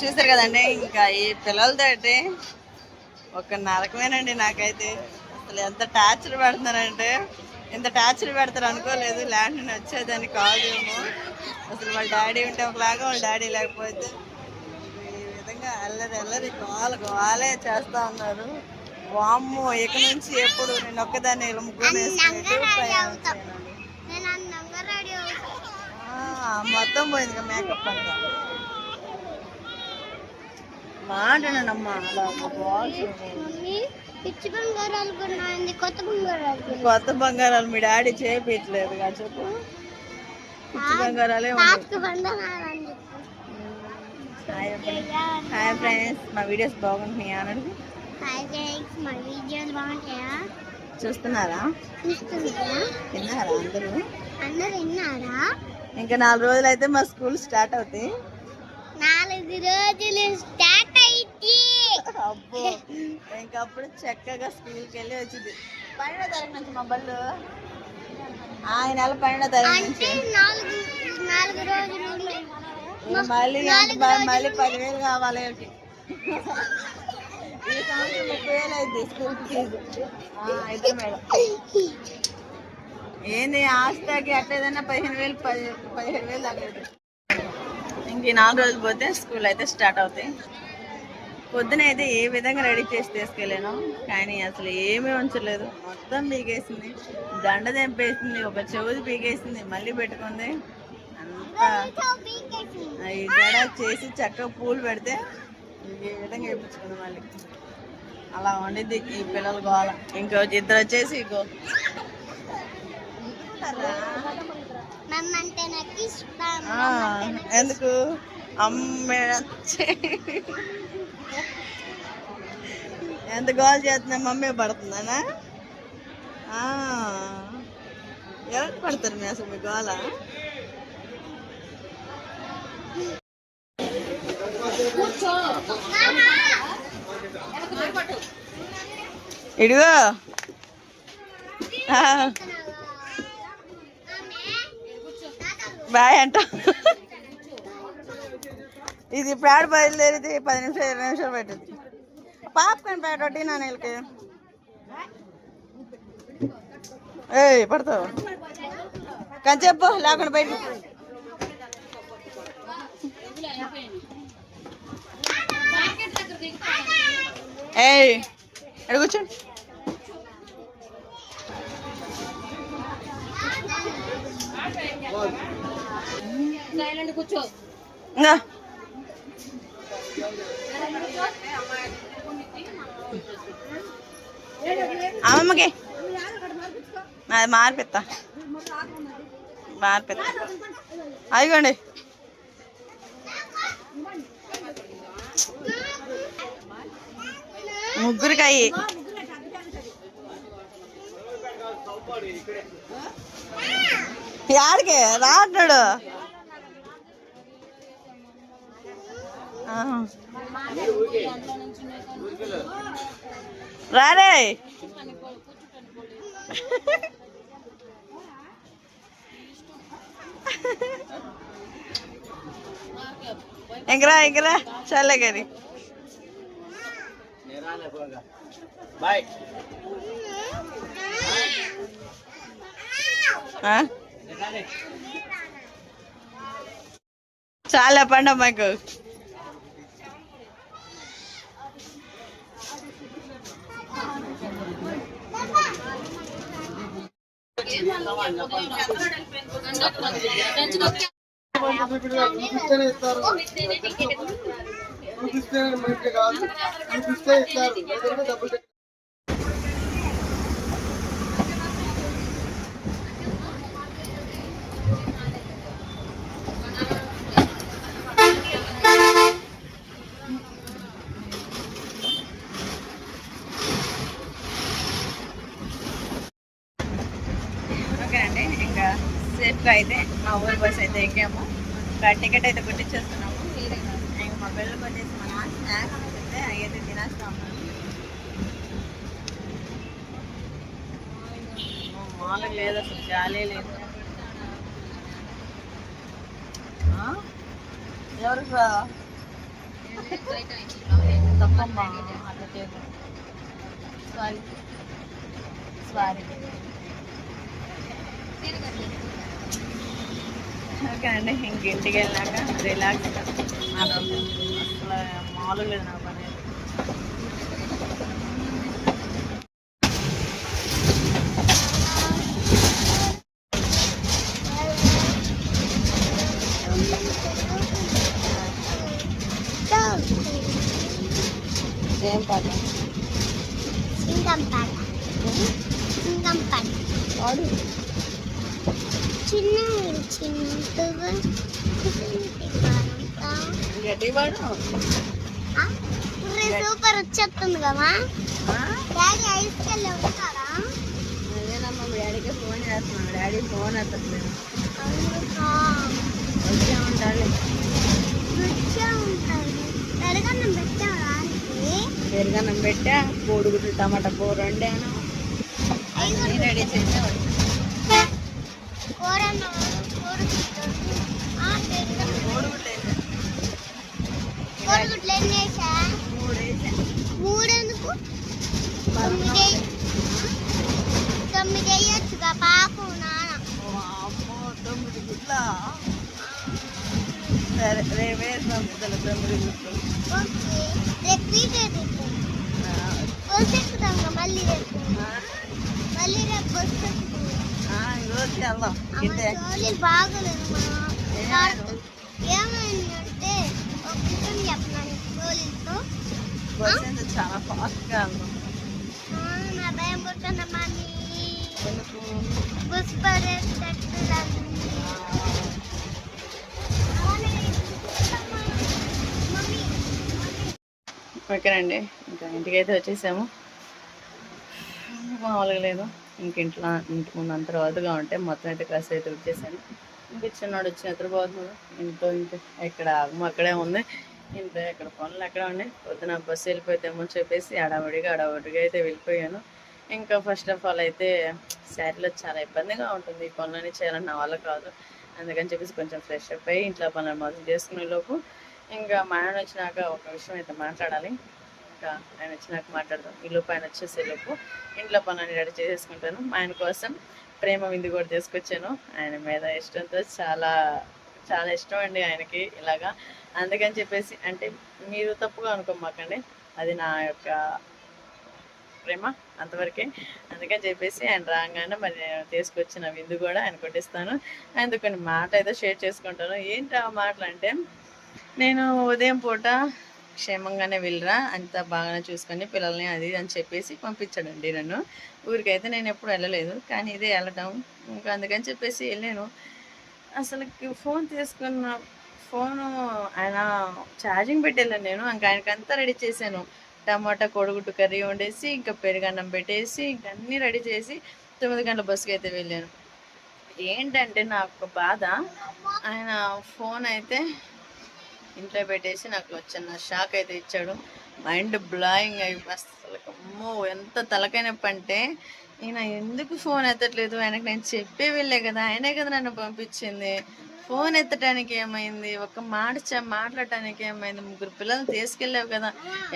చూసారు కదండి, ఇంకా ఈ పిల్లలతో అయితే ఒక నరకమేనండి. నాకైతే అసలు ఎంత టార్చర్ పెడుతున్నారంటే, ఎంత టార్చర్ పెడతారు అనుకోలేదు. ల్యాండ్ నుండి వచ్చేదాన్ని కాదేమో. అసలు వాళ్ళ డాడీ ఉంటే ఒకలాగా, వాళ్ళ డాడీ లేకపోతే ఈ విధంగా అల్లరి గోలే చేస్తా ఉన్నారు. వామ్మో, ఇక నుంచి ఎప్పుడు నేను ఒక్కదాన్ని ముగ్గురు మొత్తం పోయింది మేకప్ అంతా. మాటనమ్మా అలా కొత్త బంగారాలు మీ డాడీ చేపించలేదు చెప్పు. పిచ్చి బంగారాలే హాయ్ ఫ్రెండ్స్, మా వీడియోస్ బాగుంటున్నాయా అనండి. చూస్తున్నారా? విన్నారా అందరూ విన్నారా? ఇంకా 4 రోజులు అయితే మా స్కూల్ స్టార్ట్ అవుతాయి. 4 రోజులు స్టార్ట్ అయితే అబ్బో, ఇంకప్పుడు చక్కగా స్కూల్కి వెళ్ళి వచ్చింది. 12వ తారీఖు నుంచి మా బళ్ళు ఈ నెల 12వ తారీఖు నుంచి మళ్ళీ 10,000 కావాలి. ఈ సంవత్సరం 30,000 అయింది స్కూల్ ఫీజు. అయితే మేడం ఏంది ఆస్తికి అట్లేదన్నా 15,000 తగ్గలేదు. ఇంక 4 రోజులు పోతే స్కూల్ అయితే స్టార్ట్ అవుతాయి. పొద్దున అయితే ఏ విధంగా రెడీ చేసి తీసుకెళ్ళాను, కానీ అసలు ఏమీ ఉంచలేదు. మొత్తం పీకేసింది, దండ తెంపేసింది, ఒక చెవుది పీకేసింది, మళ్ళీ పెట్టుకుంది. అంతా ఈ జడ చేసి చక్కగా పూలు పెడితే ఈ విధంగా వేయించుకుంది. మళ్ళీ అలా వండిద్ది ఈ పిల్లలు గోల. ఇంకో ఇద్దరు వచ్చేసి ఇంకో ఎందుకు అమ్మే ఎంత గోల్ చేస్తున్నా మమ్మీ పడుతుందనా? ఎవరికి పడతారు మీ అసలు మీ గోల? ఇడిగో బాయ్ అంట. ఇది ప్రాడ్ బయలుదేరిది 10 నిమిషాలు 20 నిమిషాలు పెట్టింది. పాప్కార్న్ ప్యాకెట్ నా నెలకి పడతావు కానీ చెప్పు, లేకుండా బయట ఎక్కడ కూర్చోండి. కూర్చో అమ్మమ్మకి అది మార్పిస్తా అదిగోండి. ముగ్గురికాయి యాడికి రాడు. రారే ఇంకరా చల్లే గారి చాలా పండు మాకు. ఓకేనండి, ఇంకా సేఫ్గా అయితే మా ఊరు బస్ అయితే ఎక్కాము. టికెట్ అయితే కొట్టించేస్తున్నాము. ఇంకా మా పిల్లలకి వచ్చేసి మా నాన్న స్నాక్స్ అయితే అయితే తినేస్తాము. మామూలుగా లేదు, అసలు జాలే లేదు. ఎవరికి తప్పమ్మా అట్లా చేయకు. Sorry sorry. ఓకే అండి, ఇంక ఇంటికి వెళ్ళాక రిలాక్స్ అసలు మామూలుగా లేదు నా పని. ఏం పాట? సింగం పాట. సింగం పాట. వాడు చిన్న చిన్న గడ్డి వాడు సూపర్ వచ్చేస్తుంది కదా. డాడీ ఐస్ కెళ్ళి ఉంటారా? అదేనమ్మా, మీ డాడీకి ఫోన్ చేస్తున్నాడు. డాడీ ఫోన్ ఎత్తట్లేదు. వచ్చే వచ్చే ఉంటాడు. ఉంటాడు. పెరగన్నం పెట్టావా? పెరుగన్నం పెట్టా, కోడిగుడ్డు టమాటా కూర వండాను, అన్నీ రెడీ చేసేవాడు. కోడిగుడ్లు ఎన్ని వేసా? 3 వేసా. 3 ఎందుకు? 9 వేయచ్చుగా పాపు నాన్న. అమ్మో 9 గుడ్లా? సరే రేపు వేస్తాం 9 గుడ్లు. ఓకే, రేపు పీకేది బస్సు ఎక్కుతాం మళ్ళీ. మళ్ళీ రేపు బస్సు ఎక్కుతాం. ఈరోజు వెళ్దాం. ఇంతే బాగోలేదు. ఏమైందంటే ఒక విషయం చెప్పినాను గోళీలతో. బస్సు అయితే చాలా ఫాస్ట్గా వెళ్దాం. నా భయం పుట్టిన మమ్మీ ఎందుకు? బస్సు పడేటట్టు ఓకేనండి, ఇంకా ఇంటికైతే వచ్చేసాము. మామూలుగా లేదు, ఇంటి ముందు అంత రోజుగా ఉంటే మొత్తం అయితే కాస్త అయితే వచ్చేసాను. ఇంక చిన్నవాడు వచ్చి నిద్రపోతున్నాడు. ఇంట్లో ఇంకా ఎక్కడ ఆగము అక్కడే ఉంది. ఇంట్లో ఎక్కడ పనులు ఎక్కడ ఉన్నాయి. పొద్దున బస్సు వెళ్ళిపోతామో చెప్పేసి అడావుడిగా అయితే వెళ్ళిపోయాను. ఇంకా ఫస్ట్ ఆఫ్ ఆల్ అయితే శారీలో చాలా ఇబ్బందిగా ఉంటుంది. ఈ పనులన్నీ చేయాలని నా వల్ల కాదు. అందుకని చెప్పేసి కొంచెం ఫ్రెష్ అప్ అయ్యి ఇంట్లో పనులు మొదలు చేసుకునే లోపు ఇంకా మా ఆయన వచ్చినాక ఒక విషయం అయితే మాట్లాడాలి. ఇంకా ఆయన వచ్చినాక మాట్లాడదాం. ఈ లోపు ఆయన వచ్చేసే లోపు ఇంట్లో పనులన్నీ రెడీ చేసేసుకుంటాను. మా ఆయన కోసం ప్రేమ విందు కూడా తీసుకొచ్చాను. ఆయన మీద ఇష్టంతో చాలా చాలా ఇష్టం అండి ఆయనకి ఇలాగా. అందుకని చెప్పేసి, అంటే మీరు తప్పుగా అనుకోమాకండి, అది నా యొక్క ప్రేమ అంతవరకే. అందుకని చెప్పేసి ఆయన రాగానే మరి నేను తీసుకొచ్చిన విందు కూడా ఆయన కొట్టిస్తాను. ఆయనతో కొన్ని మాట అయితే షేర్ చేసుకుంటాను. ఏంటి ఆ మాటలు అంటే, నేను ఉదయం పూట క్షేమంగానే వెళ్ళరా, అంత బాగానే చూసుకొని పిల్లల్ని అది అని చెప్పేసి పంపించాడండి నన్ను. ఊరికైతే నేను ఎప్పుడు వెళ్ళలేదు, కానీ ఇదే వెళ్ళటం. ఇంకా అందుకని చెప్పేసి వెళ్ళాను. అసలు ఫోన్ తీసుకున్న ఫోను ఆయన ఛార్జింగ్ పెట్టి వెళ్ళాను నేను. ఇంకా ఆయనకంతా రెడీ చేశాను. టమాటా కోడిగుడ్డు కర్రీ వండేసి, ఇంకా పెరుగన్నం పెట్టేసి, ఇంక అన్నీ రెడీ చేసి 9 గంటల బస్సుకి అయితే వెళ్ళాను. ఏంటంటే నాకు బాధ, ఆయన ఫోన్ అయితే ఇంట్లో పెట్టేసి నాకు చిన్న షాక్ అయితే ఇచ్చాడు. మైండ్ బ్లాయింగ్ అయి అసలు అమ్మో ఎంత తలకాయ నొప్పి అంటే, ఈయన ఎందుకు ఫోన్ ఎత్తట్లేదు, ఆయనకు నేను చెప్పే వెళ్ళే కదా, ఆయనే కదా నన్ను పంపించింది. ఫోన్ ఎత్తడానికి ఏమైంది, ఒక మాట మాట్లాడటానికి ఏమైంది, 3 పిల్లల్ని తీసుకెళ్ళావు కదా,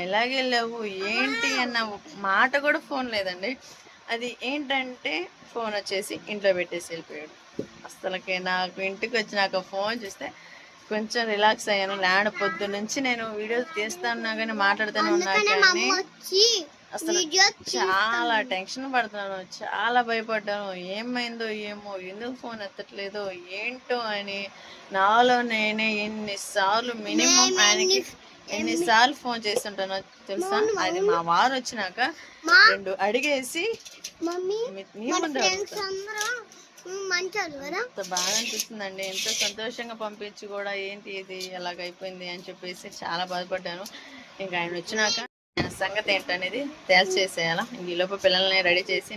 ఎలాగెళ్ళావు ఏంటి అన్న మాట కూడా ఫోన్ లేదండి. అది ఏంటంటే ఫోన్ వచ్చేసి ఇంట్లో పెట్టేసి వెళ్ళిపోయాడు. అసలుకి నాకు ఇంటికి వచ్చి నాకు ఫోన్ చూస్తే కొంచెం రిలాక్స్ అయ్యాను. ల్యాండ్ పొద్దు నుంచి నేను వీడియోస్ తీస్తాను కానీ మాట్లాడుతూనే ఉన్నా, కానీ అసలు చాలా టెన్షన్ పడుతున్నాను, చాలా భయపడ్డాను. ఏమైందో ఏమో, ఎందుకు ఫోన్ ఎత్తట్లేదో ఏంటో అని నాలో నేనే ఎన్నిసార్లు మినిమం ఆయనకి ఎన్నిసార్లు ఫోన్ చేస్తుంటానో తెలుసా. అది మా వారు వచ్చినాక 2 అడిగేసి మీ ముందు ఎంత బాగా అనిపిస్తుందండి. ఎంతో సంతోషంగా పంపించి కూడా ఏంటి ఇది ఎలాగైపోయింది అని చెప్పేసి చాలా బాధపడ్డాను. ఇంకా ఆయన వచ్చినాక ఆయన సంగతి ఏంటనేది తేల్చేసేయాలా. ఈ లోపు పిల్లల్ని రెడీ చేసి